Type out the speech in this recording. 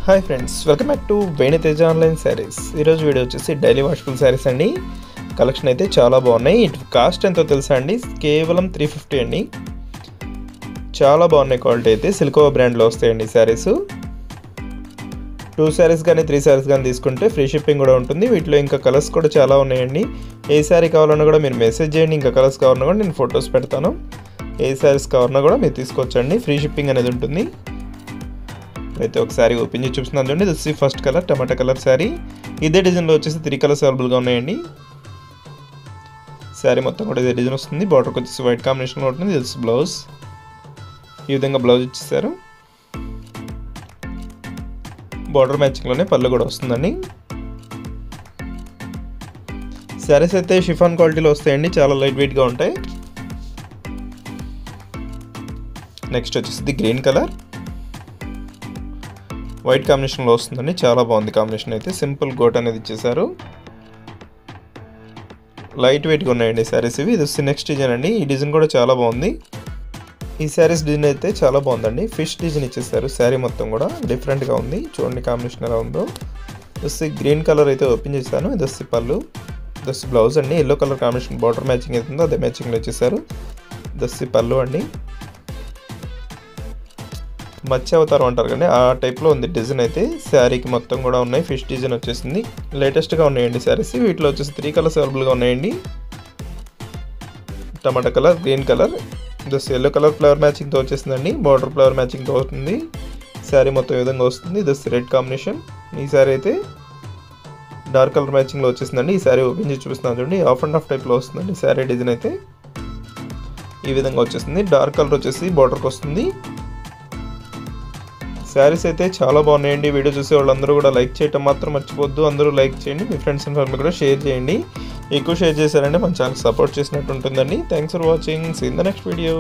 Hi friends, welcome back to Venu Teja online saris. ఈరోజు video వచ్చేసి daily వాష్ఫుల్ saris అండి. కలెక్షన్ అయితే చాలా బాగున్నాయి. ఇటు కాస్ట్ ఎంతో తెలుసా అండి? కేవలం 350 అండి. చాలా బాగున్నాయి. క్వాలిటీ అయితే సిల్కోవా బ్రాండ్లో వస్తాయండి సారీస్. 2 సారీస్ కానీ 3 సారీస్ కానీ తీసుకుంటే ఫ్రీ షిప్పింగ్ కూడా ఉంటుంది. వీటిలో ఇంకా కలర్స్ కూడా చాలా ఉన్నాయండి. ఏ సారీ కావాలన్నా కూడా మీరు మెసేజ్ చేయండి. ఇంకా కలర్స్ కావాలన్నా కూడా నేను ఫొటోస్ పెడతాను. ఏ సారీస్ కావాలన్నా కూడా మీరు తీసుకొచ్చండి. ఫ్రీ షిప్పింగ్ అనేది ఉంటుంది. అయితే ఒకసారి ఓపెన్ చేసి చూపిస్తున్నాను చూడండి. ఇది ఫస్ట్ కలర్ టమాటా కలర్ శారీ. ఇదే డిజైన్లో వచ్చేసి 3 కలర్స్ అవైలబుల్గా ఉన్నాయండి. శారీ మొత్తం కూడా ఇదే డిజైన్ వస్తుంది. బార్డర్కి వచ్చేసి వైట్ కాంబినేషన్లో ఉంటుంది. ఇది బ్లౌజ్. ఈ విధంగా బ్లౌజ్ ఇచ్చేసారు. బార్డర్ మ్యాచింగ్లోనే పళ్ళు కూడా వస్తుందండి. శారీస్ అయితే షిఫాన్ క్వాలిటీలో వస్తాయండి. చాలా లైట్ వెయిట్గా ఉంటాయి. నెక్స్ట్ వచ్చేసి గ్రీన్ కలర్ వైట్ కాంబినేషన్లో వస్తుందండి. చాలా బాగుంది కాంబినేషన్ అయితే. సింపుల్ గోట్ అనేది ఇచ్చేసారు. లైట్ వెయిట్గా ఉన్నాయండి శారీస్ ఇవి. ఇది నెక్స్ట్ డిజైన్ అండి. ఈ డిజైన్ కూడా చాలా బాగుంది. ఈ శారీస్ డిజైన్ అయితే చాలా బాగుందండి. ఫిష్ డిజైన్ ఇచ్చేసారు. శారీ మొత్తం కూడా డిఫరెంట్గా ఉంది. చూడండి కాంబినేషన్ ఎలా ఉందో. ఇది గ్రీన్ కలర్ అయితే ఓపెన్ చేశాను. ఇది పళ్ళు. ఇది బ్లౌజ్ అండి. Yellow colour combination border matching అవుతుందో అదే మ్యాచింగ్లో ఇచ్చేసారు. ఇది పళ్ళు అండి. మత్స్య అవతారం అంటారు కానీ ఆ టైప్లో ఉంది డిజైన్ అయితే. శారీకి మొత్తం కూడా ఉన్నాయి. ఫిష్ డిజైన్ వచ్చేసింది. లేటెస్ట్గా ఉన్నాయండి శారీస్. వీటిలో వచ్చేసి 3 కలర్స్ అవైలబుల్గా ఉన్నాయండి. Tomato colour, green colour, just yellow colour flower మ్యాచింగ్తో వచ్చేసిందండి. బార్డర్ ఫ్లవర్ మ్యాచింగ్తో వస్తుంది. శారీ మొత్తం ఈ విధంగా వస్తుంది. Just red combination. ఈ శారీ అయితే డార్క్ కలర్ మ్యాచింగ్లో వచ్చేసిందండి. ఈ శారీ ఓపెన్ చేసి చూపిస్తున్నాను చూడండి. ఆఫ్ అండ్ ఆఫ్ టైప్లో వస్తుందండి శారీ డిజైన్ అయితే. ఈ విధంగా వచ్చేసింది. డార్క్ కలర్ వచ్చేసి బార్డర్కి వస్తుంది. శారీస్ అయితే చాలా బాగున్నాయండి. వీడియో చూసే వాళ్ళందరూ కూడా లైక్ చేయటం మాత్రం మర్చిపోద్దు. అందరూ లైక్ చేయండి. మీ ఫ్రెండ్స్ అండ్ ఫ్యామిలీ కూడా షేర్ చేయండి. ఎక్కువ షేర్ చేశారంటే మన ఛానల్ సపోర్ట్ చేసినట్టు ఉంటుందండి. Thanks for watching. See in the next video.